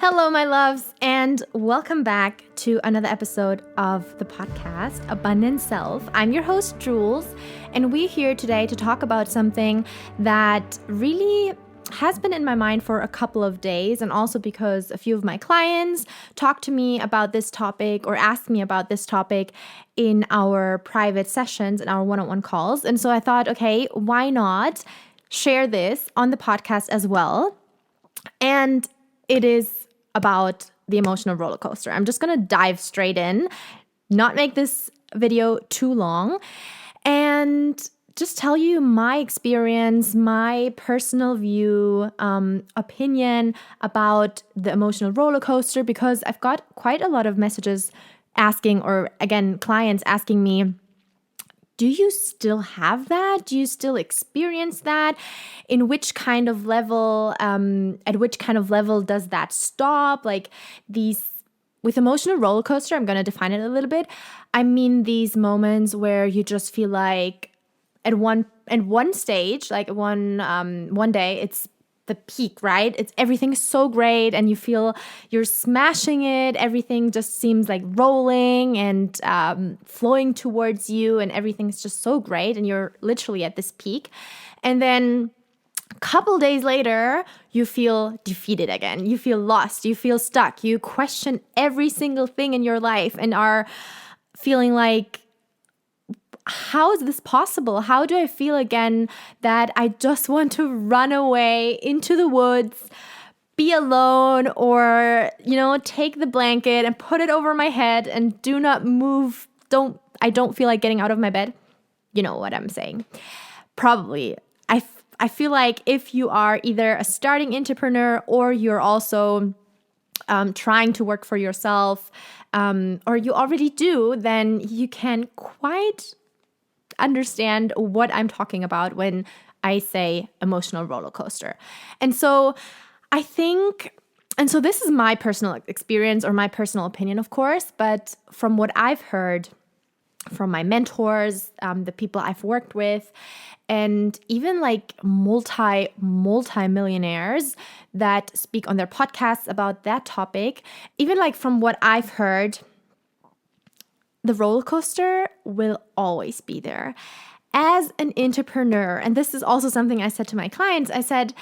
Hello, my loves, and welcome back to another episode of the podcast, Abundant Self. I'm your host, Jules, and we're here today to talk about something that really has been in my mind for a couple of days, and also because a few of my clients talked to me about this topic or asked me about this topic in our private sessions and our one-on-one calls. And so I thought, okay, why not share this on the podcast as well? And it is about the emotional roller coaster. I'm just going to dive straight in, not make this video too long, and just tell you my experience, my personal view, opinion about the emotional roller coaster, because I've got quite a lot of messages asking, or again, clients asking me, do you still have that? Do you still experience that? In which kind of level, at which kind of level does that stop? Like with emotional roller coaster, I'm going to define it a little bit. I mean, these moments where you just feel like at one stage, like one day, it's the peak, right? It's everything is so great and you feel you're smashing it. Everything just seems like rolling and flowing towards you, and everything's just so great and you're literally at this peak. And then a couple days later, you feel defeated again. You feel lost. You feel stuck. You question every single thing in your life and are feeling like, how is this possible? How do I feel again that I just want to run away into the woods, be alone, or, take the blanket and put it over my head and do not move. I don't feel like getting out of my bed. You know what I'm saying? Probably. I feel like if you are either a starting entrepreneur or you're also trying to work for yourself, or you already do, then you can quite understand what I'm talking about when I say emotional roller coaster. And so this is my personal experience or my personal opinion, of course, but from what I've heard from my mentors, the people I've worked with, and even like multi-millionaires that speak on their podcasts about that topic, even like from what I've heard, the roller coaster will always be there. As an entrepreneur, and this is also something I said to my clients, I said,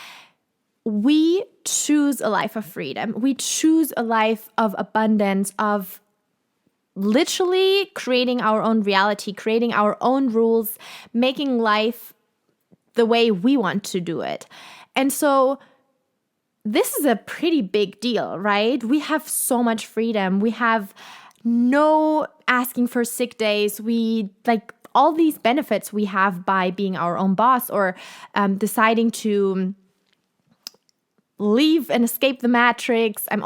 we choose a life of freedom. We choose a life of abundance, of literally creating our own reality, creating our own rules, making life the way we want to do it. And so this is a pretty big deal, right? We have so much freedom. We have no asking for sick days. We like all these benefits we have by being our own boss, or deciding to leave and escape the matrix. I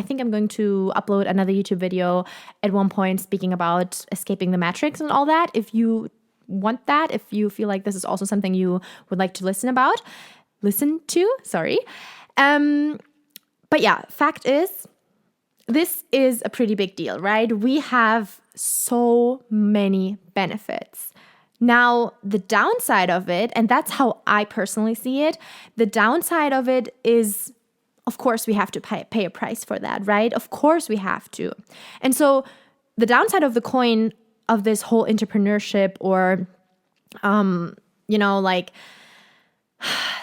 think I'm going to upload another YouTube video at one point speaking about escaping the matrix and all that. If you want that, if you feel like this is also something you would like to listen to, sorry. But yeah, fact is, this is a pretty big deal, right? We have so many benefits. Now, the downside of it, and that's how I personally see it, the downside of it is, of course, we have to pay a price for that, right? Of course we have to. And so the downside of the coin of this whole entrepreneurship or, like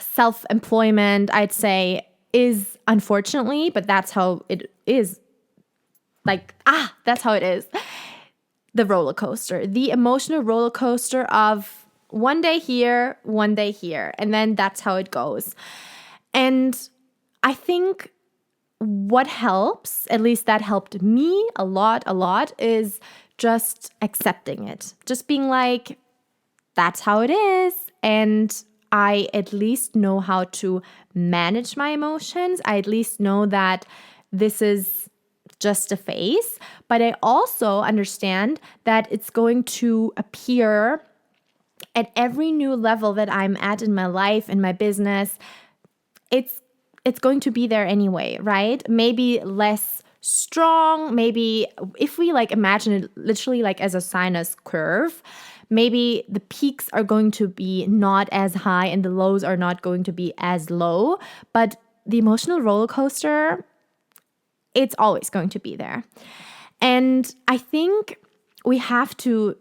self-employment, I'd say, is unfortunately, but that's how it is. That's how it is. The roller coaster, the emotional roller coaster of one day here, and then that's how it goes. And I think what helps, at least that helped me a lot, is just accepting it. Just being like, that's how it is. And I at least know how to manage my emotions. I at least know that this is just a phase, but I also understand that it's going to appear at every new level that I'm at in my life, in my business. It's going to be there anyway, right? Maybe less strong, maybe if we like imagine it literally like as a sinus curve, maybe the peaks are going to be not as high and the lows are not going to be as low, but the emotional roller coaster, It's always going to be there. And I think we have to,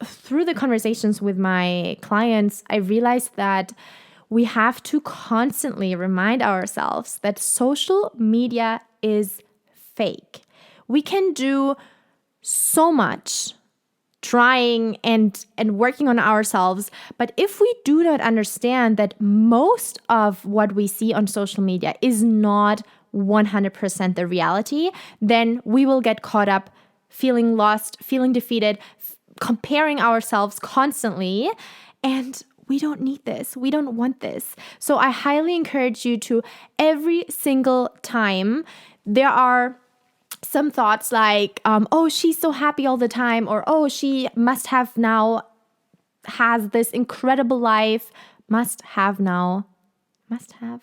through the conversations with my clients, I realized that we have to constantly remind ourselves that social media is fake. We can do so much trying and working on ourselves, but if we do not understand that most of what we see on social media is not 100% the reality, then we will get caught up feeling lost, feeling defeated, comparing ourselves constantly, and we don't need this. We don't want this. So I highly encourage you to, every single time there are some thoughts like, oh, she's so happy all the time, or oh, she must have now, has this incredible life, must have now, have?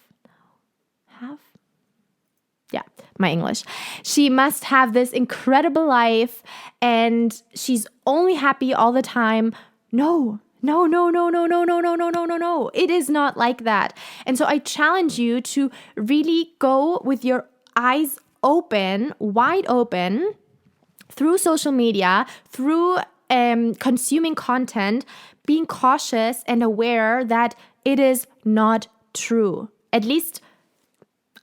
Yeah, my English. She must have this incredible life and she's only happy all the time. No. It is not like that. And so I challenge you to really go with your eyes open, wide open, through social media, through consuming content, being cautious and aware that it is not true. At least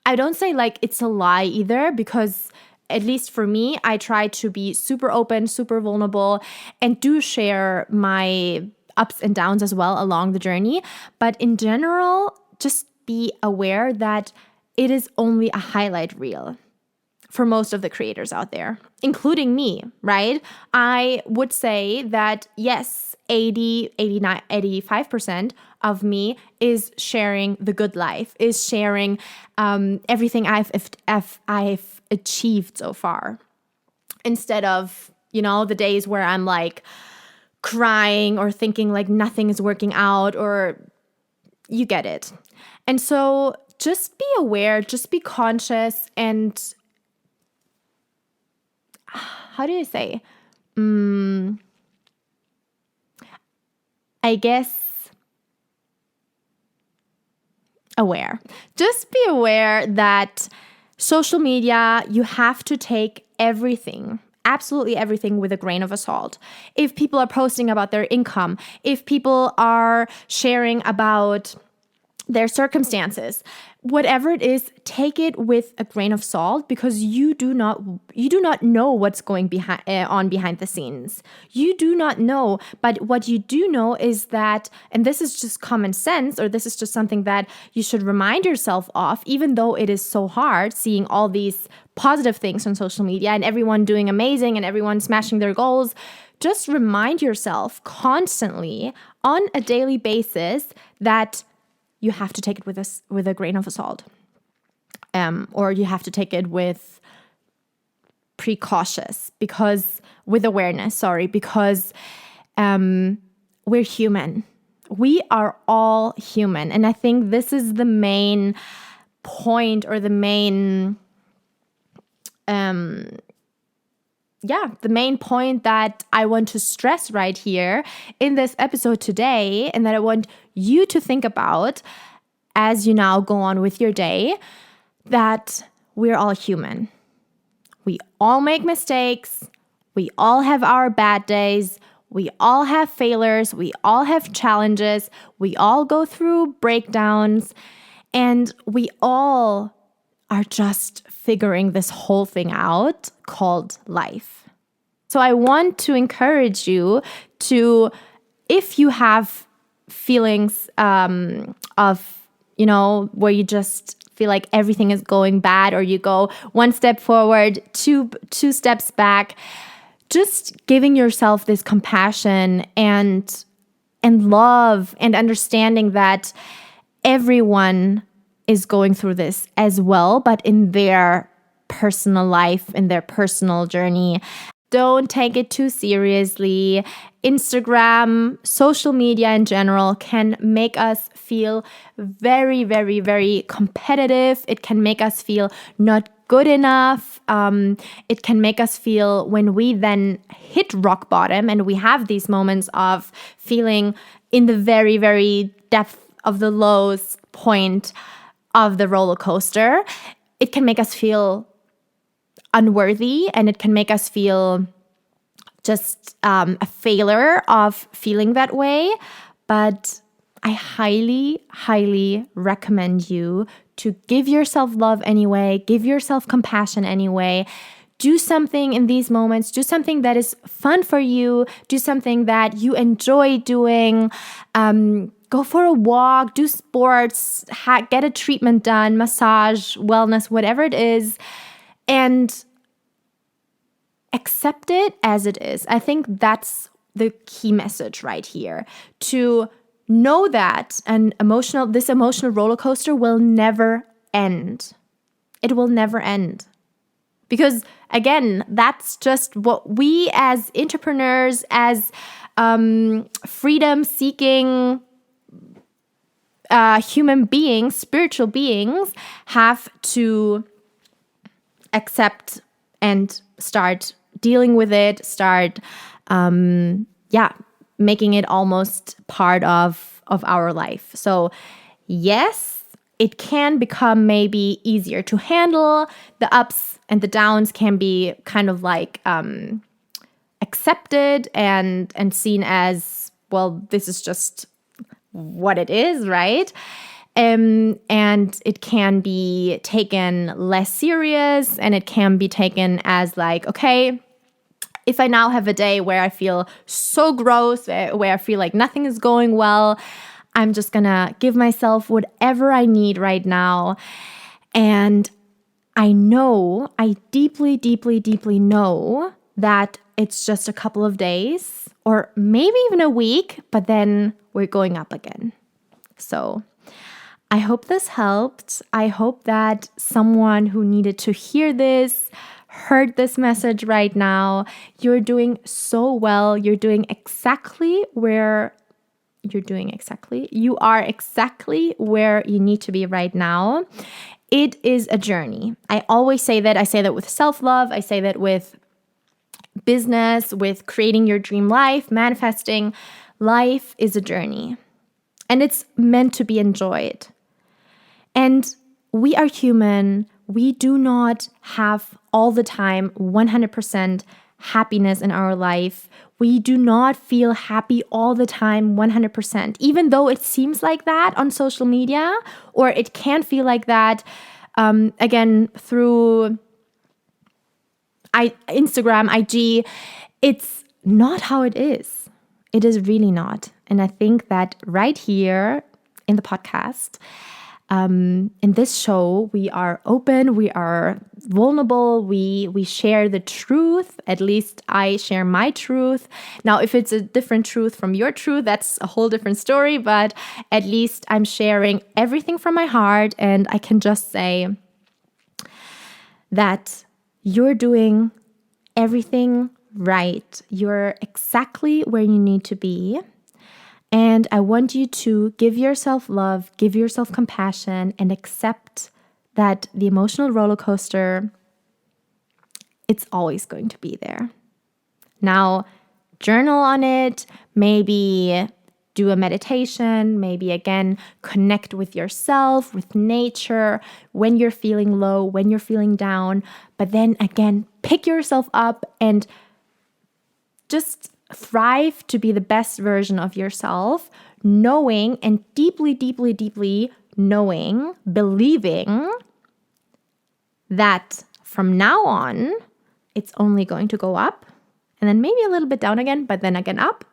I don't say like it's a lie either, because at least for me, I try to be super open, super vulnerable, and do share my ups and downs as well along the journey. But in general, just be aware that it is only a highlight reel for most of the creators out there, including me, right? I would say that yes, 80, 89, 85% of me is sharing the good life, is sharing everything I've achieved so far. Instead of, the days where I'm like crying or thinking like nothing is working out, or you get it. And so just be aware, just be conscious, and how do you say? I guess aware. Just be aware that social media, you have to take everything, absolutely everything, with a grain of salt. If people are posting about their income, if people are sharing about their circumstances, whatever it is, take it with a grain of salt, because you do not know what's going behind the scenes. You do not know, but what you do know is that, and this is just common sense, or this is just something that you should remind yourself of, even though it is so hard seeing all these positive things on social media and everyone doing amazing and everyone smashing their goals. Just remind yourself constantly on a daily basis that you have to take it with a grain of salt, or you have to take it with with awareness. Because we're human. We are all human, and I think this is the main point, or the main, the main point that I want to stress right here in this episode today, and that I want you to think about as you now go on with your day, that we're all human. We all make mistakes. We all have our bad days. We all have failures. We all have challenges. We all go through breakdowns, and we all are just figuring this whole thing out called life. So I want to encourage you to, if you have feelings of, where you just feel like everything is going bad, or you go one step forward, two steps back, just giving yourself this compassion and love and understanding that everyone is going through this as well, but in their personal life, in their personal journey. Don't take it too seriously. Instagram, social media in general, can make us feel very, very, very competitive. It can make us feel not good enough. It can make us feel, when we then hit rock bottom and we have these moments of feeling in the very, very depth of the lowest point of the roller coaster, it can make us feel unworthy, and it can make us feel just a failure of feeling that way. But I highly, highly recommend you to give yourself love anyway, give yourself compassion anyway. Do something in these moments, do something that is fun for you, do something that you enjoy doing. Go for a walk, do sports, get a treatment done, massage, wellness, whatever it is, and accept it as it is. I think that's the key message right here. To know that this emotional roller coaster will never end. It will never end. Because again, that's just what we as entrepreneurs, as freedom-seeking human beings, spiritual beings, have to accept and start dealing with it, start making it almost part of our life. So yes, it can become maybe easier to handle. The ups and the downs can be kind of like accepted and seen as, well, this is just what it is, right? And it can be taken less serious, and it can be taken as like, okay, if I now have a day where I feel so gross, where I feel like nothing is going well, I'm just gonna give myself whatever I need right now. And I deeply, deeply, deeply know that it's just a couple of days or maybe even a week, but then we're going up again. So I hope this helped. I hope that someone who needed to hear this heard this message right now. You're doing so well. You are exactly where you need to be right now. It is a journey. I always say that. I say that with self-love. I say that with business, with creating your dream life, manifesting. Life is a journey, and it's meant to be enjoyed. And we are human. We do not have all the time 100% happiness in our life. We do not feel happy all the time 100%, even though it seems like that on social media, or it can feel like that, again, through Instagram, IG. It's not how it is. It is really not. And I think that right here in the podcast, in this show, we are open, we are vulnerable, we share the truth. At least I share my truth. Now, if it's a different truth from your truth, that's a whole different story, but at least I'm sharing everything from my heart, and I can just say that you're doing everything right. You're exactly where you need to be. And I want you to give yourself love, give yourself compassion, and accept that the emotional roller coaster, it's always going to be there. Now, journal on it, maybe do a meditation, maybe again, connect with yourself, with nature, when you're feeling low, when you're feeling down. But then again, pick yourself up and just thrive to be the best version of yourself, knowing and deeply, deeply, deeply knowing, believing that from now on, it's only going to go up and then maybe a little bit down again, but then again up,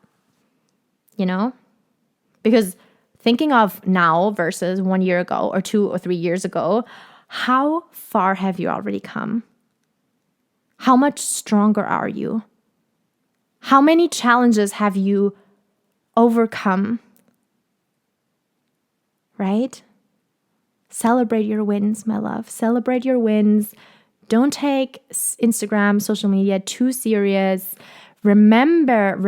Because thinking of now versus 1 year ago or 2 or 3 years ago, how far have you already come? How much stronger are you? How many challenges have you overcome? Right? Celebrate your wins, my love. Celebrate your wins. Don't take Instagram, social media too serious. Remember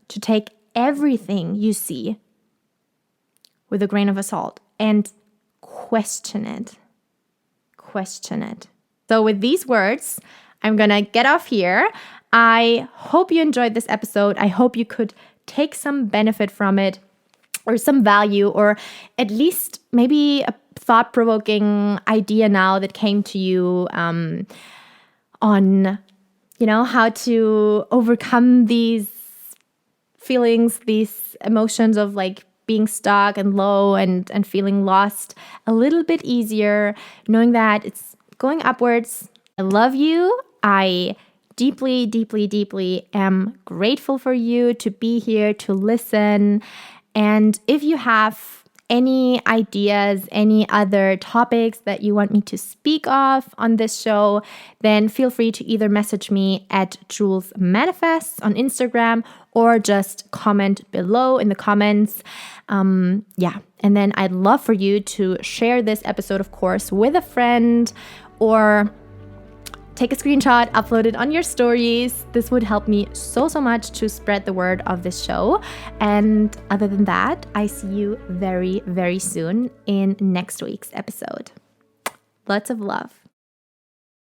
to take everything you see with a grain of salt and question it. Question it. So with these words, I'm going to get off here. I hope you enjoyed this episode. I hope you could take some benefit from it or some value, or at least maybe a thought-provoking idea now that came to you. on, how to overcome these feelings, these emotions of like being stuck and low and feeling lost a little bit easier, knowing that it's going upwards. I love you. I deeply, deeply, deeply am grateful for you to be here, to listen. And if you have any ideas, any other topics that you want me to speak of on this show, then feel free to either message me at Jules Manifests on Instagram or just comment below in the comments. And then I'd love for you to share this episode, of course, with a friend or take a screenshot, upload it on your stories. This would help me so much to spread the word of this show. And other than that, I see you very, very soon in next week's episode. Lots of love.